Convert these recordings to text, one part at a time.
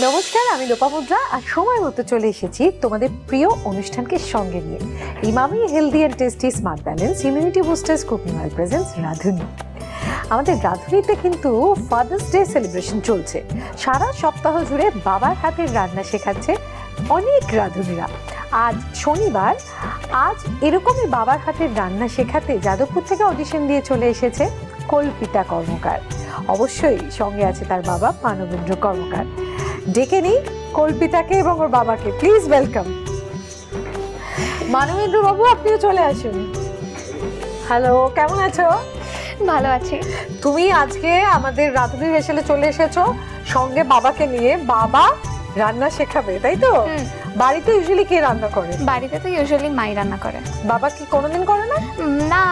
নমস্কার, আমি লোপামুদ্রা। আর সময় মতো চলে এসেছি তোমাদের প্রিয় অনুষ্ঠানকে সঙ্গে নিয়ে। Emami healthy and tasty smart balance immunity boosters cooking oil presents Radhuni. আমাদের রাঁধুনিতে কিন্তু ফাদার্স ডে সেলিব্রেশন চলছে। সারা সপ্তাহ জুড়ে বাবার হাতের রান্না শেখাচ্ছে অনেক রাঁধুনিরা। আজ শনিবার, আজ এরকমই বাবার হাতের রান্না শেখাতে যাদবপুর থেকে অডিশন দিয়ে চলে এসেছে কল্পিতা কর্মকার। অবশ্যই সঙ্গে আছে তার বাবা মানবেন্দ্র কর্মকার। ডেকে নিই কল্পিতাকে এবং ওর বাবাকে। Please welcome. মানবেন্দ্র বাবু, আপনিও চলে আসুন। হ্যালো, কেমন আছো? ভালো আছি। তুমি আজকে আমাদের রাঁধুনির হেসেলে চলে এসেছো সঙ্গে বাবাকে নিয়ে। বাবা রান্না শেখাবে, তাই তো? বাড়িতে ইউজুয়ালি কে রান্না করে? বাড়িতে তো ইউজুয়ালি মাই রান্না করে। বাবা কি কোনোদিন করে না? না,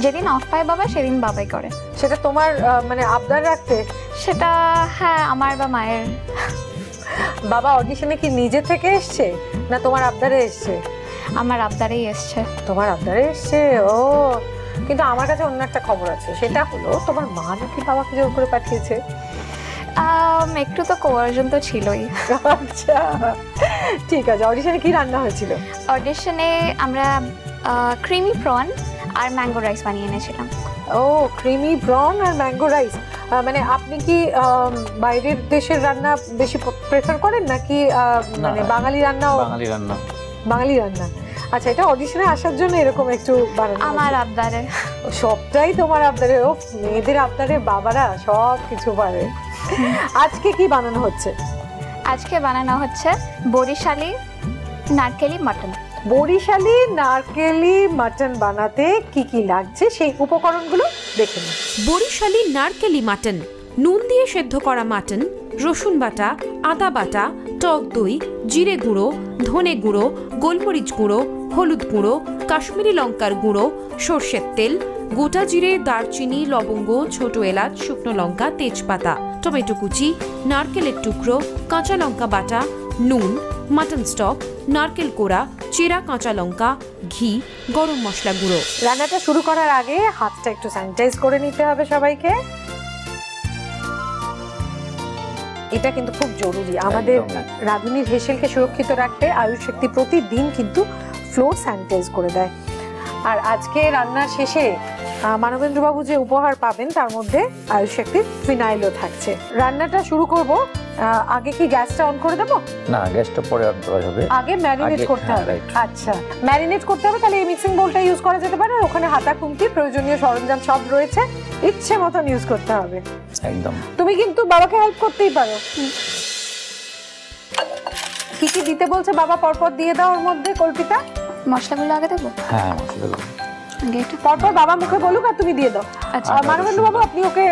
যেদিন অফ পায় বাবা সেদিন বাবাই করে। সেটা তোমার মানে আবদার রাখতে? সেটা হ্যাঁ, আমার বা মায়ের। বাবা অডিশনে কি নিজে থেকে এসছে না তোমার আবদারে এসছে? আমার আবদারেই এসছে। তোমার আবদারে এসছে? ও, কিন্তু আমার কাছে অন্য একটা খবর আছে। সেটা হলো তোমার মা নাকি বাবাকে জোর করে পাঠিয়েছে। একটু তো কোয়ার্জন তো ছিলই। আচ্ছা, ঠিক আছে। অডিশনে কি রান্না হয়েছিল? অডিশনে আমরা ক্রিমি প্রন আর ম্যাঙ্গো রাইস বানিয়ে এনেছিলাম। ও, ক্রিমি প্রন আর ম্যাঙ্গো রাইস। মানে আপনি কি বাইরের দেশের রান্না বেশি প্রেফার করেন নাকি মানে বাঙালি রান্না? বাঙালি রান্না। আচ্ছা, এটা অডিশনে আসার জন্য এরকম একটু বানানো? আমার আবদারে। সবটাই তোমার আবদারে? ও, মেয়েদের আবদারে বাবারা সব কিছু পারে। আজকে কি বানানো হচ্ছে? আজকে বানানো হচ্ছে বরিশালি নারকেলি মাটন। বরিশালি নারকেলি মাটন বানাতে কি কি লাগছে সেই উপকরণগুলো দেখে নিন। বরিশালি নারকেলি মাটন: নুন দিয়ে সেদ্ধ করা মাটন, রসুন বাটা, আদা বাটা, টক দই, জিরে গুঁড়ো, ধনে গুঁড়ো, গোলমরিচ গুঁড়ো, হলুদ গুঁড়ো, কাশ্মীরি লঙ্কার গুঁড়ো, সর্ষের তেল, গোটা জিরে, দারচিনি, লবঙ্গ, ছোট এলাচ, শুকনো লঙ্কা, তেজপাতা, টমেটো কুচি, নারকেলের টুকরো, কাঁচা লঙ্কা বাটা, নুন, মাটন স্টক, নারকেল কোড়া, চেরা কাঁচা লঙ্কা, ঘি, গরম মশলা গুঁড়ো। রান্নাটা শুরু করার আগে হাতটা একটু স্যানিটাইজ করে নিতে হবে সবাইকে। এটা কিন্তু খুব জরুরি। আমাদের রাঁধুনির হেসেলকে সুরক্ষিত রাখতে আয়ুষ শক্তি প্রতিদিন কিন্তু ফ্লোর স্যানিটাইজ করে দেয়। আর আজকে রান্নার শেষে মানবেন্দ্র বাবু যে উপহার পাবেন তার মধ্যে আয়ুষ শক্তির ফিনাইলও থাকছে। রান্নাটা শুরু করব। আগে কি গ্যাসটা অন করে দেবো? না, গ্যাসটা পরে অন করা হবে। আগে ম্যারিনেট করতে হবে। আচ্ছা, ম্যারিনেট করতে হবে। তাহলে এই মিক্সিং বোলটা ইউজ করা যেতে পারে। ওখানে হাতা খুন্তি প্রয়োজনীয় সরঞ্জাম সব রয়েছে, ইচ্ছে মতন ইউজ করতে হবে একদম। তুমি কিন্তু বাবাকে হেল্প করতেই পারো। কি কি দিতে বলছে বাবা পরপর দিয়ে দাও ওর মধ্যে। কল্পিতা, মশলাগুলো আগে দেবো? হ্যাঁ, মশলাগুলো পরপর বাবা মুখে বলুক আর তুমি দিয়ে দাও। আচ্ছা, মানবেন্দ্র বাবু আপনি ওকে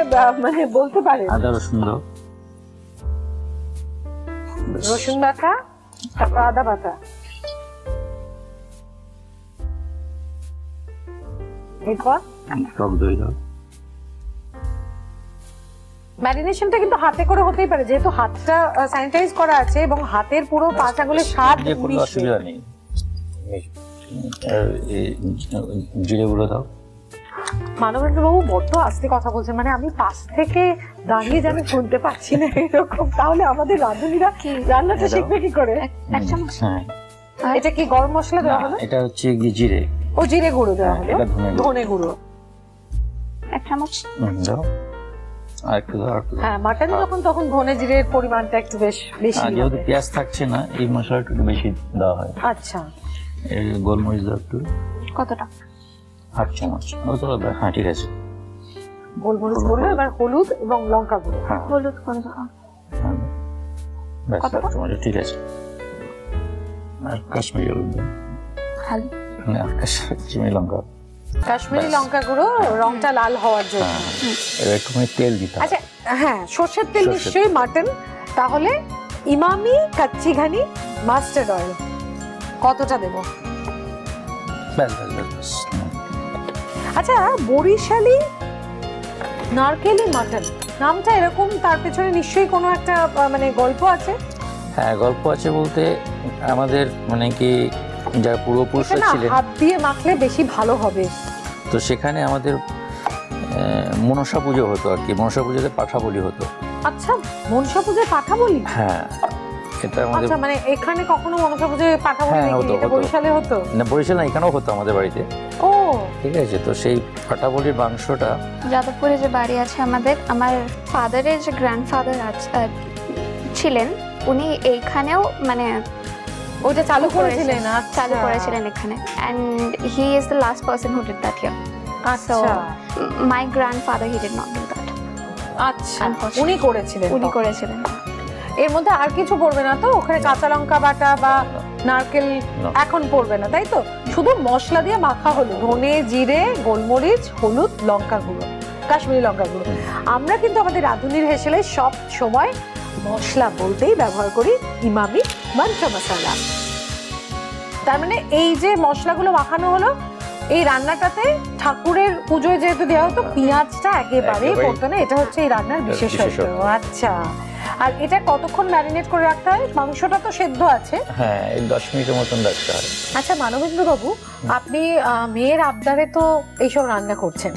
মানে বলতে পারেন। আদা রসুন দাও, রসুন বাটা, তারপর আদা বাটা, এরপর টক দই দাও। ম্যারিনেশনটা কিন্তু হাতে করে হতেই পারে, যেহেতু হাতটা স্যানিটাইজ করা আছে এবং হাতের পুরো পাঁচ আঙুলের স্বাদ কোনো অসুবিধা নেই। জিরে গুঁড়ো দাও। মানবেন্দ্র বাবু বড্ড আস্তে কথা বলছেন, মানে আমি পাশ থেকে দাঁড়িয়ে যেন শুনতে পাচ্ছি না এরকম। তাহলে আমাদের রাঁধুনিরা রান্নাটা শিখবে কি করে? এক চামচ। হ্যাঁ, এটা কি গরম মশলা দেওয়া হলো? এটা হচ্ছে জিরে। ও, জিরে গুঁড়ো দেওয়া হলো। এটা ধনে গুঁড়ো এক চামচ দাও। আর একটু দাও। হ্যাঁ, মাটন যখন তখন ধনে জিরের পরিমাণটা একটু বেশি। যেহেতু পেঁয়াজ থাকছে না, এই মশলাটা একটু বেশি দেওয়া হয়। আচ্ছা, গোলমরিচ দাও একটু। কতটা? হাফ চামচ। হ্যাঁ, ঠিক আছে। গোলমরিচ গুঁড়ো, এবার হলুদ এবং লঙ্কা গুঁড়ো। হলুদ করে দাও। ঠিক আছে। আর কাশ্মীরি হলুদ দাও। কাশ্মীরি লঙ্কা। কাশ্মীরি লঙ্কা গুঁড়ো রংটা লাল হওয়ার জন্য। এবার একটু তেল দিতে। আচ্ছা, হ্যাঁ, সরষের তেল নিশ্চয়ই। মাটন তাহলে ইমামি কাচ্চি ঘানি মাস্টার্ড অয়েল কতটা দেবো? আচ্ছা, বরিশালি নারকেলি মাটন নামটা এরকম, তার পেছনে নিশ্চয়ই কোনো একটা মানে গল্প আছে। হ্যাঁ, গল্প আছে বলতে আমাদের মানে কি যারা পূর্বপুরুষরা ছিলেন, হাত দিয়ে মাখলে বেশি ভালো হবে। তো সেখানে আমাদের মনসা পুজো হতো আর কি, মনসা পুজোতে পাঠা বলি হতো। আচ্ছা, মনসা পূজায় পাঠা বলি? হ্যাঁ, এটা আমাদের আচ্ছা, মানে এখানে কখনো মনসা পূজায় পাঠা বলি হ্যাঁ, দেখি, হতো, এটা হতো। বরিশালে হতো? না, বরিশাল না, এখানেও হতো আমাদের বাড়িতে। ও ঠিক আছে, তো সেই পাঠা বলির মাংসটা যাদবপুরে যে বাড়ি আছে আমাদের, আমার ফাদারের যে গ্র্যান্ডফাদার ছিলেন, উনি এইখানেও মানে ওটা চালু করেছিলেন? চালু করেছিলেন এখানে, and he is the last person who did that here. আচ্ছা my grandfather he did not do that. আচ্ছা, Unfortunately. উনি করেছিলেন? উনি করেছিলেন। এর মধ্যে আর কিছু পড়বে না তো? ওখানে কাঁচা লঙ্কা বাটা বা নারকেল না। এখন পড়বে না, তাই তো? শুধু মশলা দিয়ে মাখা হলো, ধনে, জিরে, গোলমরিচ, হলুদ, লঙ্কা গুঁড়ো, কাশ্মীরি লঙ্কা গুঁড়ো। আমরা কিন্তু আমাদের রাঁধুনির হেসেলে সব সময় মশলা বলতেই ব্যবহার করি ইমামি মাঞ্চ মশলা। তার মানে এই যে মশলাগুলো মাখানো হলো, এই রান্নাটাতে ঠাকুরের পুজোয় যেহেতু দেওয়া হতো, পেঁয়াজটা একেবারেই পড়তো না। এটা হচ্ছে এই রান্নার বিশেষত্ব। আচ্ছা, আর এটা কতক্ষণ ম্যারিনেট করে রাখতে হয়? মাংসটা তো সেদ্ধ আছে। হ্যাঁ, এই 10 মিনিটের মতন রাখতে হয়। আচ্ছা মানবেন্দ্র বাবু, আপনি মেয়ের আবদারে তো এইসব রান্না করছেন,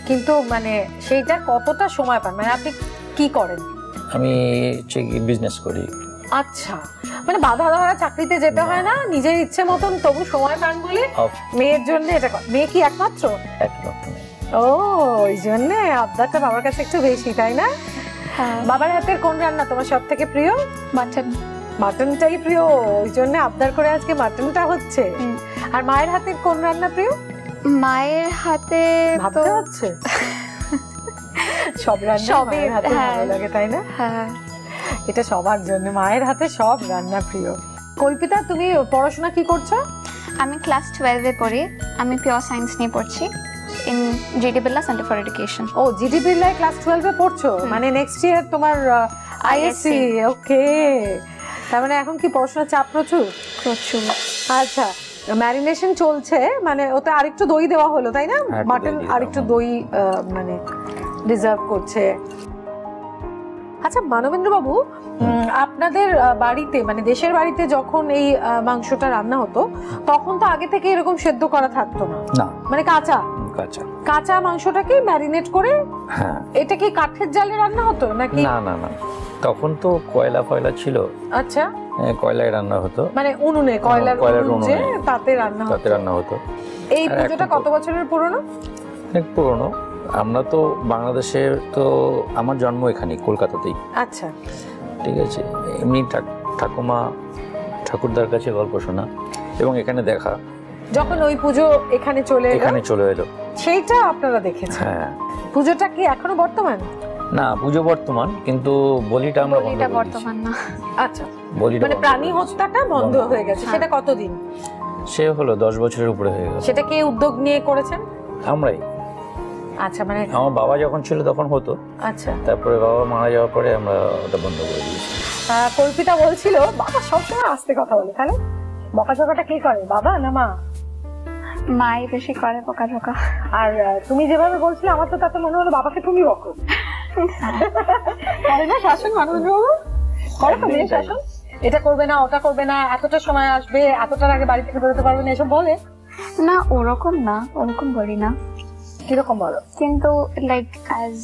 কিন্তু মানে সেইটা কতটা সময় পান? মানে আপনি কি করেন? আমি বিজনেস করি। আচ্ছা, মানে বাধা ধরা চাকরিতে যেতে হয় না, নিজের ইচ্ছে মতন তবু সময় পান বলে মেয়ের জন্য এটা মেয়ে কি একমাত্র? একমাত্র। ও, ওই জন্য আবদারটা বাবার কাছে একটু বেশি, তাই না? হ্যাঁ, বাবার হাতের কোন রান্না তোমার সব থেকে প্রিয়? মাটন। মাটনটাই প্রিয়, ওই জন্য আবদার করে আজকে মাটনটা হচ্ছে। আর মায়ের হাতের কোন রান্না প্রিয়? মায়ের হাতে ভাবতে হচ্ছে সব রান্না সবই, মায়ের হাতে হ্যাঁ। ভালো লাগে, তাই না? হ্যাঁ, এটা সবার জন্য, মায়ের হাতে সব রান্না প্রিয়। কল্পিতা, তুমি পড়াশোনা কি করছো? আমি ক্লাস 12 এ পড়ি। আমি পিওর সায়েন্স নিয়ে পড়ছি in GD Birla centre for education. ও, জিডি বিড়লায় ক্লাস 12 এ পড়ছো, মানে নেক্সট ইয়ার তোমার আইএসসি। ওকে, তার মানে এখন কি পড়াশোনার চাপ প্রচুর? প্রচুর। আচ্ছা, ম্যারিনেশন চলছে, মানে ওতে আরেকটু দই দেওয়া হলো, তাই না? হ্যাঁ, মাটন আরেকটু দই মানে ডিজার্ভ করছে। আচ্ছা মানবেন্দ্র বাবু, আপনাদের বাড়িতে মানে দেশের বাড়িতে যখন এই মাংসটা রান্না হতো, তখন তো আগে থেকে এরকম সেদ্ধ করা থাকতো না, না, মানে কাঁচা কাঁচা কাঁচা মাংসটাকে ম্যারিনেট করে। হ্যাঁ, এটা কি কাঠের জালে রান্না হতো নাকি? না না না, তখন তো কয়লা ফয়লা ছিল। আচ্ছা, কয়লায় রান্না হতো, মানে উনুনে, কয়লার উনুন যে, তাতে রান্না হতো। তাতে রান্না হতো। এই পুজোটা কত বছরের পুরনো? অনেক পুরনো। আমরা তো বাংলাদেশে, তো আমার জন্ম এখানে কলকাতাতেই। আচ্ছা, ঠিক আছে, এমনি ঠাকুমা ঠাকুরদার কাছে গল্প শোনা এবং এখানে দেখা, যখন ওই পুজো এখানে চলে এলো সেইটা আপনারা দেখেছেন। হ্যাঁ, পুজোটা কি এখনো বর্তমান? না, পুজো বর্তমান, কিন্তু বলিটা আমরা বন্ধ এটা করে দিয়েছি। বর্তমান না। আচ্ছা, বলিটা মানে বন্ধ প্রাণী করে দিয়েছি। হত্যাটা বন্ধ হয়ে গেছে। সেটা কতদিন? সে হলো 10 বছরের উপরে হয়ে গেল। সেটা কে উদ্যোগ নিয়ে করেছেন? আমরাই। আচ্ছা, মানে আমার বাবা যখন ছিল তখন হতো, আচ্ছা, তারপরে বাবা মারা যাওয়ার পরে আমরা ওটা বন্ধ করে দিয়েছি। কল্পিতা বলছিল বাবা সবসময় আস্তে কথা বলে, তাহলে বকাঝকাটা কে করে, বাবা না মা? মাই বেশি করে বকাঝকা। আর তুমি যেভাবে বলছিলে, আমার তো তাতে মনে হলো বাবাকে তুমি বকো। করে না শাসন মানবেন্দ্র বাবু? করে তো মেয়ে শাসন? এটা করবে না, ওটা করবে না, এতটা সময় আসবে, এতটার আগে বাড়ি থেকে বেরোতে পারবে না, এসব বলে? না, ওরকম না, ওরকম বলি না। কিরকম বলো? কিন্তু like as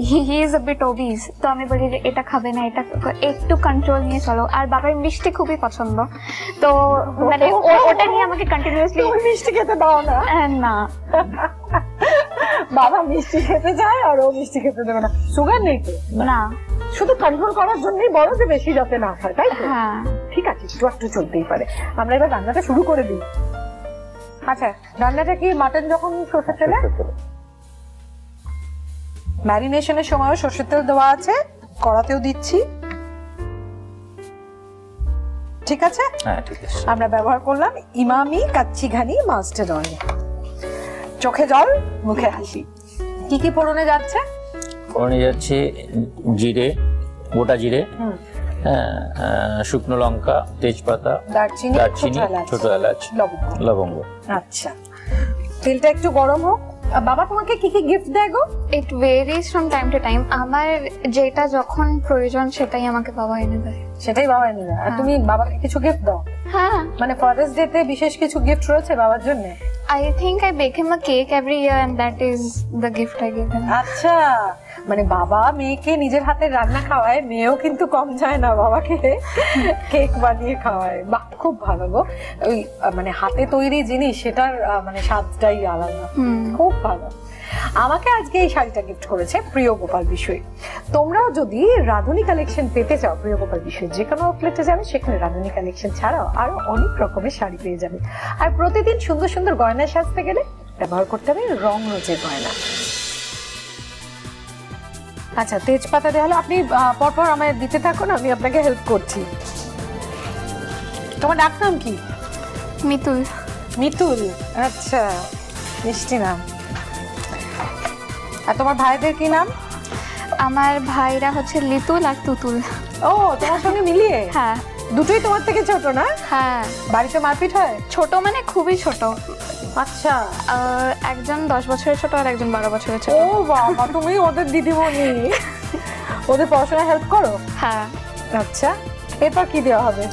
he is a bit obese, তো আমি বলি যে এটা খাবে না, এটা একটু কন্ট্রোল নিয়ে চলো। আর বাবার মিষ্টি খুবই পছন্দ, তো মানে ওটা নিয়ে আমাকে কন্টিনিউয়াসলি। মিষ্টি খেতে দাও না? না, বাবা মিষ্টি খেতে চায় আর ও মিষ্টি খেতে দেবে না। সুগার নেই তো? না, শুধু কন্ট্রোল করার জন্যই বলো যে বেশি যাতে না হয়, তাই তো? হ্যাঁ, ঠিক আছে, একটু চলতেই পারে। আমরা এবার রান্নাটা শুরু করে দিই। আচ্ছা, রান্নাটা কি মাটন যখন সরষের তেলে ম্যারিনেশনের সময়ও সরষের তেল দেওয়া আছে, কড়াতেও দিচ্ছি, ঠিক আছে? হ্যাঁ, ঠিক আছে। আমরা ব্যবহার করলাম ইমামি কাচ্চি ঘানি মাস্টার্ড অয়েল। চোখে জল, মুখে হাসি। কি কি ফোড়নে যাচ্ছে? ফোড়নে যাচ্ছে জিরে, গোটা জিরে, হ্যাঁ, শুকনো লঙ্কা, তেজপাতা, দারচিনি, ছোট এলাচ, লবঙ্গ। আচ্ছা, তেলটা একটু গরম হোক। বাবা তোমাকে কি কি গিফট দেয় গো? It varies from time to time. আমার যেটা যখন প্রয়োজন সেটাই আমাকে বাবা এনে দেয়। সেটাই বাবা নিবে। আর তুমি বাবাকে কিছু গিফট দাও? হ্যাঁ, মানে ফাদার্স ডে তে বিশেষ কিছু গিফট রয়েছে বাবার জন্য? I think I bake him a cake every year and that is the gift I give him. আচ্ছা, মানে বাবা মেয়েকে নিজের হাতের রান্না খাওয়ায়, মেয়েও কিন্তু কম যায় না বাবাকে কেক বানিয়ে খাওয়ায়। বাহ, খুব ভালো গো। ওই মানে হাতে তৈরি জিনিস, সেটার মানে স্বাদটাই আলাদা। খুব ভালো। আমাকে আজকে এই শাড়িটা গিফট করেছে প্রিয় গোপাল বিষয়। তোমরাও যদি রাধুনী কালেকশন পেতে চাও প্রিয় গোপাল বিষয়, যে কোনো আউটলেটে যাবে, সেখানে রাধুনী কালেকশন ছাড়াও আরো অনেক রকমের শাড়ি পেয়ে যাবে। আর প্রতিদিন সুন্দর সুন্দর গয়না সাজতে গেলে ব্যবহার করতে হবে রং রোজের গয়না। আচ্ছা, তেজপাতা দেওয়া হলো, আপনি পরপর আমায় দিতে থাকুন, আমি আপনাকে হেল্প করছি। তোমার ডাক নাম কি? মিতুল। মিতুল, আচ্ছা, মিষ্টি নাম। আর তোমার ভাইদের কি নাম? আমার ভাইরা হচ্ছে লিতুল আর তুতুল। ও, তোমার সঙ্গে মিলিয়ে? হ্যাঁ। দুটোই তোমার থেকে ছোট না? হ্যাঁ। বাড়িতে মারপিট হয়? ছোট মানে খুবই ছোট। আচ্ছা। একজন 10 বছরের ছোট আর একজন 12 বছরের ছোট। ও বাবা, তুমি ওদের দিদিমণি। ওদের পড়াশোনায় হেল্প করো? হ্যাঁ। আচ্ছা, এরপর কি দেওয়া হবে?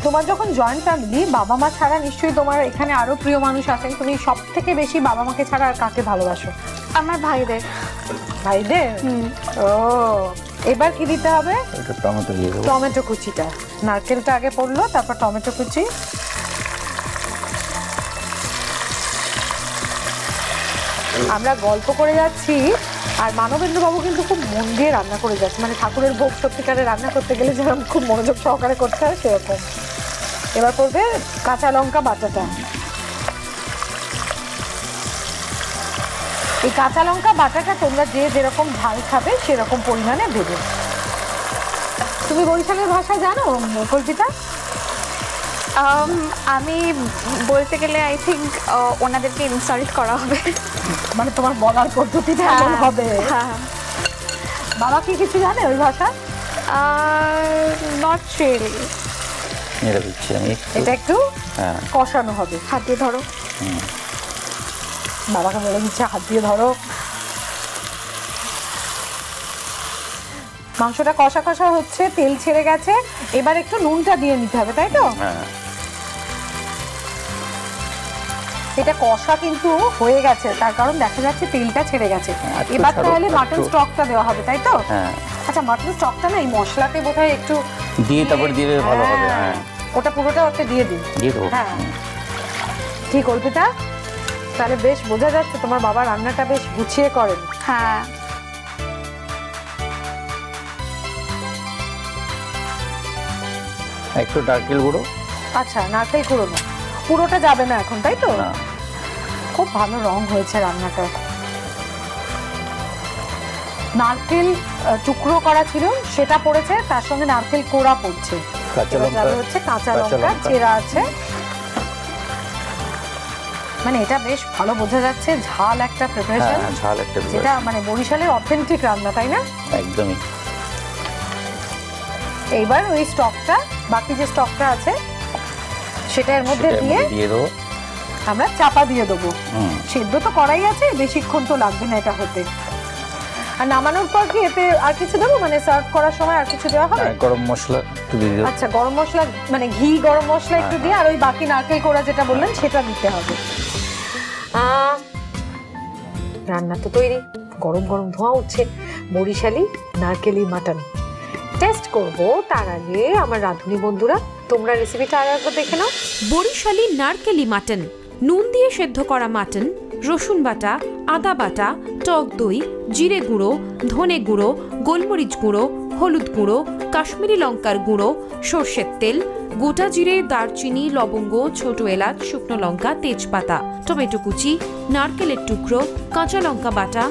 তোমার যখন জয়েন্ট ফ্যামিলি, বাবা মা ছাড়া নিশ্চয়ই তোমার এখানে আরো প্রিয় মানুষ আছেন। তুমি সব থেকে বেশি বাবা মাকে ছাড়া আর কাকে ভালোবাসো? আমার ভাইদের। ভাইদের? ও, এবার কি দিতে হবে? টমেটো দিয়ে দেবো। টমেটো কুচিটা, নারকেলটা আগে পড়লো, তারপর টমেটো কুচি। আমরা গল্প করে যাচ্ছি আর মানবেন্দ্র বাবু কিন্তু খুব মন দিয়ে রান্না করে যাচ্ছে। মানে ঠাকুরের ভোগ সত্যিকারে রান্না করতে গেলে যেরকম খুব মনোযোগ সহকারে করতে হয়, সেরকম। এবার করবে কাঁচা লঙ্কা বাটাটা। এই কাঁচা লঙ্কা বাটাটা তোমরা যে যেরকম ঝাল খাবে সেরকম পরিমাণে দেবে। তুমি বরিশালের ভাষা জানো কল্পিতা? আমি বলতে গেলে আই থিঙ্ক ওনাদেরকে ইনসাল্ট করা হবে। মানে তোমার বলার পদ্ধতিটা এমন হবে। হ্যাঁ। বাবা কি কিছু জানে ওই ভাষা? Not really. এটা দিচ্ছি আমি। এটা একটু কষানো হবে। হাত দিয়ে ধরো। বাবাকে বলে দিচ্ছে হাত দিয়ে ধরো। মাংসটা কষা কষা হচ্ছে, তেল ছেড়ে গেছে, এবার একটু নুনটা দিয়ে নিতে হবে, তাই তো? এটা কষা কিন্তু হয়ে গেছে, তার কারণ দেখা যাচ্ছে তেলটা ছেড়ে গেছে। এবার তাহলে মাটন স্টকটা দেওয়া হবে, তাই তো? আচ্ছা, মাটন স্টকটা না এই মশলাতে বোধহয় একটু দিয়ে তারপর দিলে ভালো হবে। হ্যাঁ, ওটা পুরোটা ওতে দিয়ে দিই। দিয়ে দেবো। হ্যাঁ, ঠিক কল্পিতা। তাহলে বেশ বোঝা যাচ্ছে তোমার বাবা রান্নাটা বেশ গুছিয়ে করেন। হ্যাঁ। একটু নারকেল গুঁড়ো। আচ্ছা, নারকেল কুড়ো না, পুরোটা যাবে না এখন, তাই তো? না। খুব ভালো রং হয়েছে রান্নাটা। নারকেল টুকরো করা ছিল, সেটা পড়েছে, তার সঙ্গে নারকেল কোড়া পড়ছে। কাঁচা লঙ্কা হচ্ছে কাঁচা লঙ্কা চেরা আছে। মানে এটা বেশ ভালো বোঝা যাচ্ছে ঝাল একটা প্রিপারেশন। ঝাল একটা, যেটা মানে বরিশালের অথেন্টিক রান্না, তাই না? একদমই। এইবার ওই স্টকটা, বাকি যে স্টকটা আছে সেটা এর মধ্যে দিয়ে দেবো। আমরা চাপা দিয়ে দেবো। সেদ্ধ তো করাই আছে, বেশিক্ষণ তো লাগবে না এটা হতে। আর নামানোর পর কি এতে আর কিছু দেবো? মানে সার্ভ করার সময় আর কিছু দেওয়া হবে? গরম মশলা একটু দিয়ে দেবো। আচ্ছা, গরম মশলা মানে ঘি গরম মশলা একটু দিয়ে, আর ওই বাকি নারকেল কোড়া যেটা বললেন সেটা দিতে হবে। রান্না তো তৈরি, গরম গরম ধোঁয়া উঠছে। বরিশালি নারকেলি মাটন টেস্ট করব, তার আগে আমার রাঁধুনি বন্ধুরা তোমরা রেসিপিটা আর একবার দেখে নাও। বরিশালি নারকেলি মাটন, নুন দিয়ে সেদ্ধ করা মাটন, রসুন বাটা, আদা বাটা, টক দই, জিরে গুঁড়ো, ধনে গুঁড়ো, গোলমরিচ গুঁড়ো, হলুদ গুঁড়ো, কাশ্মীরি লঙ্কার গুঁড়ো, সর্ষের তেল, গোটা জিরে, দারচিনি, লবঙ্গ, ছোট এলাচ, শুকনো লঙ্কা, তেজপাতা, টমেটো কুচি, নারকেলের টুকরো, কাঁচা লঙ্কা বাটা,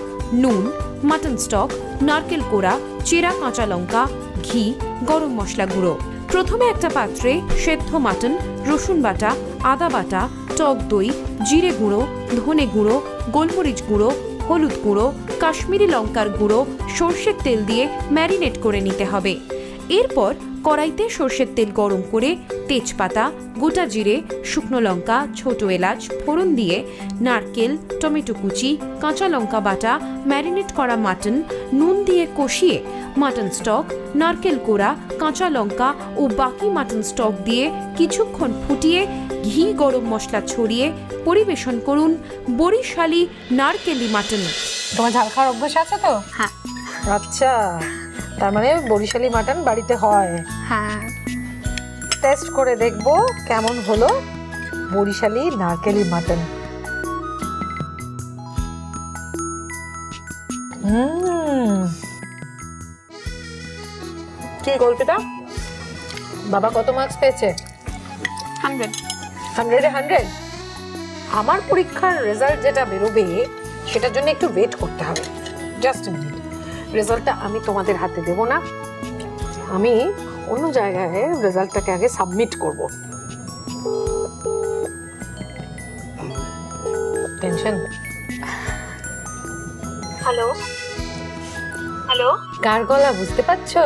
নুন, মাটন স্টক, নারকেল কোড়া, চেরা কাঁচা লঙ্কা, ঘি, গরম মশলা গুঁড়ো। প্রথমে একটা পাত্রে সেদ্ধ মাটন, রসুন বাটা, আদা বাটা, টক দই, জিরে গুঁড়ো, ধনে গুঁড়ো, গোলমরিচ গুঁড়ো, হলুদ গুঁড়ো, কাশ্মীরি লঙ্কার গুঁড়ো, সর্ষের তেল দিয়ে ম্যারিনেট করে নিতে হবে। এরপর কড়াইতে সর্ষের তেল গরম করে তেজপাতা, গোটা জিরে, শুকনো লঙ্কা, ছোট এলাচ ফোড়ন দিয়ে নারকেল, টমেটো কুচি, কাঁচা লঙ্কা বাটা, ম্যারিনেট করা মাটন নুন দিয়ে কষিয়ে মাটন স্টক, নারকেল কোড়া, কাঁচা লঙ্কা ও বাকি মাটন স্টক দিয়ে কিছুক্ষণ ফুটিয়ে ঘি গরম মশলা ছড়িয়ে পরিবেশন করুন বরিশালি নারকেলি মাটন। তোমার ঝাল খাওয়ার অভ্যাস আছে তো? হ্যাঁ। আচ্ছা, তার মানে বরিশালি মাটন বাড়িতে হয়। হ্যাঁ, টেস্ট করে দেখবো কেমন হলো বরিশালি নারকেলি মাটন। কি কল্পিতা, বাবা কত মার্কস পেয়েছে? 100 100-এ 100? আমার পরীক্ষার রেজাল্ট যেটা বেরোবে সেটার জন্য একটু ওয়েট করতে হবে। জাস্ট মিনিট, রেজাল্টটা আমি তোমাদের হাতে দেব না, আমি অন্য জায়গায় রেজাল্টটাকে আগে সাবমিট করব। টেনশন। হ্যালো হ্যালো, কার গলা বুঝতে পারছো?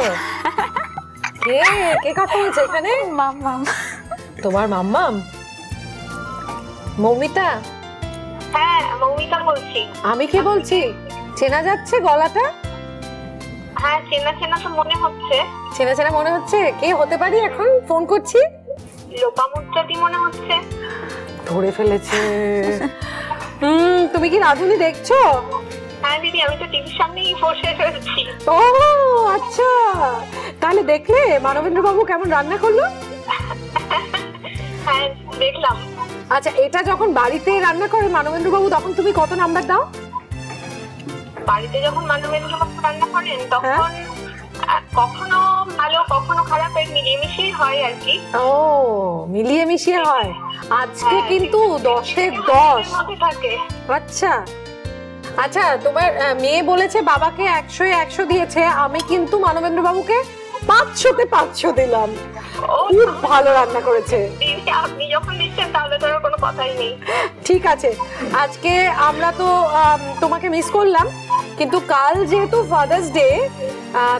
কে কে কথা বলছে এখানে? মাম্মাম। তোমার মাম্মাম? মৌমিতা? হ্যাঁ মৌমিতা বলছি। আমি কে বলছি? চেনা যাচ্ছে গলাটা? হ্যাঁ চেনা চেনা তো মনে হচ্ছে। চেনা চেনা মনে হচ্ছে? কে হতে পারি এখন ফোন করছি? লোপামুদ্রাদি মনে হচ্ছে। ধরে ফেলেছে। তুমি কি রাধুনি দেখছো? হ্যাঁ দিদি, আমি তো টিভির সামনেই বসে রয়েছি। ও আচ্ছা, তাহলে দেখলে মানবেন্দ্র বাবু কেমন রান্না করলো? হ্যাঁ দেখলাম। আচ্ছা, এটা যখন বাড়িতে রান্না করে মানবেন্দ্র বাবু তখন তুমি কত নাম্বার দাও? বাড়িতে যখন মানবেন্দ্র বাবু রান্না করেন তখন কখনো ভালো কখনো খারাপ, এর মিলিয়ে মিশিয়ে হয় আর কি। ও মিলিয়ে মিশিয়ে হয়। আজকে কিন্তু 10-এ 10 থাকে। আচ্ছা আচ্ছা, তোমার মেয়ে বলেছে বাবাকে 100-এ 100 দিয়েছে, আমি কিন্তু মানবেন্দ্র বাবুকে 500-তে 500 দিলাম। খুব ভালো রান্না করেছে। দিদি আপনি যখন দিচ্ছেন তাহলে তো আর কোনো কথাই নেই। ঠিক আছে, আজকে আমরা তো তোমাকে মিস করলাম, কিন্তু কাল যেহেতু ফাদার্স ডে,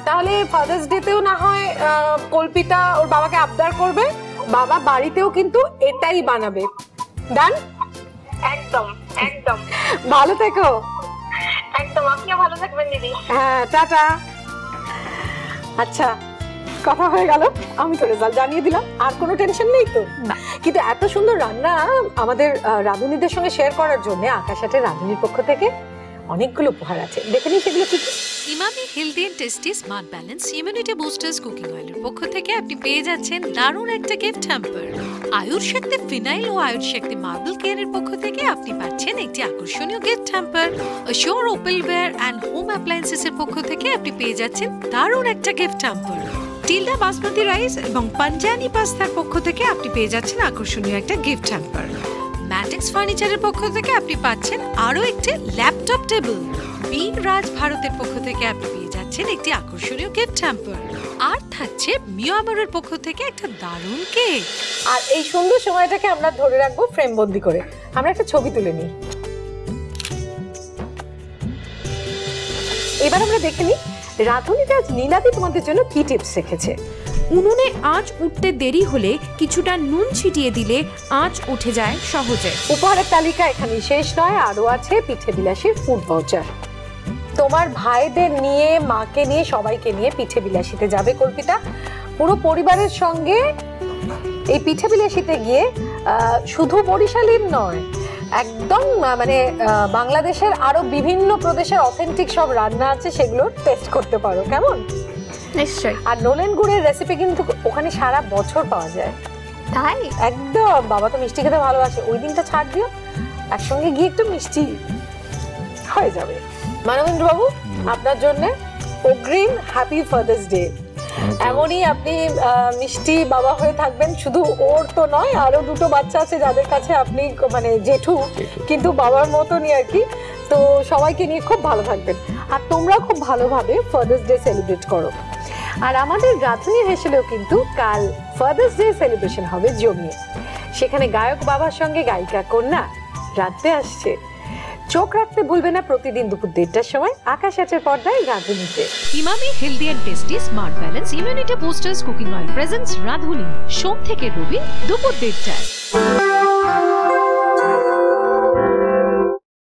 তাহলে ফাদার্স ডেতেও না হয় কল্পিতা ওর বাবাকে আবদার করবে, বাবা বাড়িতেও কিন্তু এটাই বানাবে। ডান? একদম একদম। ভালো থেকো। একদম, আপনিও ভালো থাকবেন দিদি। হ্যাঁ, টাটা। আচ্ছা, কথা হয়ে গেল, আমি তো রেজাল্ট জানিয়ে দিলাম, আর কোনো টেনশন নেই তো? কিন্তু এত সুন্দর রান্না আমাদের রাঁধুনিদের সঙ্গে শেয়ার করার জন্য আকাশাটের রাঁধুনির পক্ষ থেকে অনেকগুলো উপহার আছে, দেখে নিই সেগুলো কি কি। Emami healthy and tasty smart balance immunity boosters cooking অয়েলের পক্ষ থেকে আপনি পেয়ে যাচ্ছেন দারুণ একটা গিফট হ্যাম্পার। আয়ুর শক্তি ফিনাইল ও আয়ুর শক্তি মার্বেল কেয়ারের পক্ষ থেকে আপনি পাচ্ছেন একটি আকর্ষণীয় gift hamper. Sure opalware and home appliances এর পক্ষ থেকে আপনি পেয়ে যাচ্ছেন দারুণ একটা gift hamper. Tilda basmati rice এবং পাঞ্জানি পাস্তার পক্ষ থেকে আপনি পেয়ে যাচ্ছেন আকর্ষণীয় একটা গিফট হ্যাম্পার। ম্যাটিক্স ফার্নিচারের পক্ষ থেকে আপনি পাচ্ছেন আরো একটি ল্যাপটপ টেবিল। বি রাজ ভারতের পক্ষ থেকে আপনি পেয়ে যাচ্ছেন একটি আকর্ষণীয় গিফট হ্যাম্পার। আর থাকছে মিয়ামরের পক্ষ থেকে একটা দারুণ কেক। আর এই সুন্দর সময়টাকে আমরা ধরে রাখবো ফ্রেম বন্দি করে, আমরা একটা ছবি তুলে নিই। এবার আমরা দেখে নিই রাঁধুনিটা আজ নীলাদি তোমাদের জন্য কি টিপস রেখেছে। উনুনে আঁচ উঠতে দেরি হলে কিছুটা নুন ছিটিয়ে দিলে আঁচ উঠে যায় সহজে। উপহারের তালিকা এখানে শেষ নয়, আরো আছে পিঠে বিলাসীর ফুড ভাউচার। তোমার ভাইদের নিয়ে, মাকে নিয়ে, সবাইকে নিয়ে পিঠে বিলাসীতে যাবে কল্পিতা। পুরো পরিবারের সঙ্গে এই পিঠে বিলাসীতে গিয়ে শুধু বরিশালীর নয়, একদম মানে বাংলাদেশের আরো বিভিন্ন প্রদেশের অথেন্টিক সব রান্না আছে, সেগুলো টেস্ট করতে পারো। কেমন? নিশ্চয়ই। আর নোলেন গুড়ের রেসিপি কিন্তু ওখানে সারা বছর পাওয়া যায়। তাই একদম, বাবা তো মিষ্টি খেতে ভালোবাসে, ওই দিনটা ছাড় দিও, একসঙ্গে গিয়ে একটু মিষ্টি হয়ে যাবে। মানবেন্দ্র বাবু, আপনার জন্য অগ্রিম হ্যাপি ফাদার্স ডে। এমনই আপনি মিষ্টি বাবা হয়ে থাকবেন, শুধু ওর তো নয়, আরো দুটো বাচ্চা আছে যাদের কাছে আপনি মানে জেঠু, কিন্তু বাবার মতনই আর কি। তো সবাইকে নিয়ে খুব ভালো থাকবেন, আর তোমরা খুব ভালোভাবে ফাদার্স ডে সেলিব্রেট করো। আর আমাদের রাঁধুনির হেসেলেও কিন্তু কাল ফাদার্স ডে সেলিব্রেশন হবে জমিয়ে। সেখানে গায়ক বাবার সঙ্গে গায়িকা কন্যা রাঁধতে আসছে। চোখ রাখতে ভুলবে না প্রতিদিন দুপুর 1:30টার সময় আকাশ আঁচের পর্দায় রাঁধুনিতে। Emami healthy and tasty smart balance immunity boosters cooking oil presents Radhuni, সোম থেকে রবি দুপুর 1:30টায়।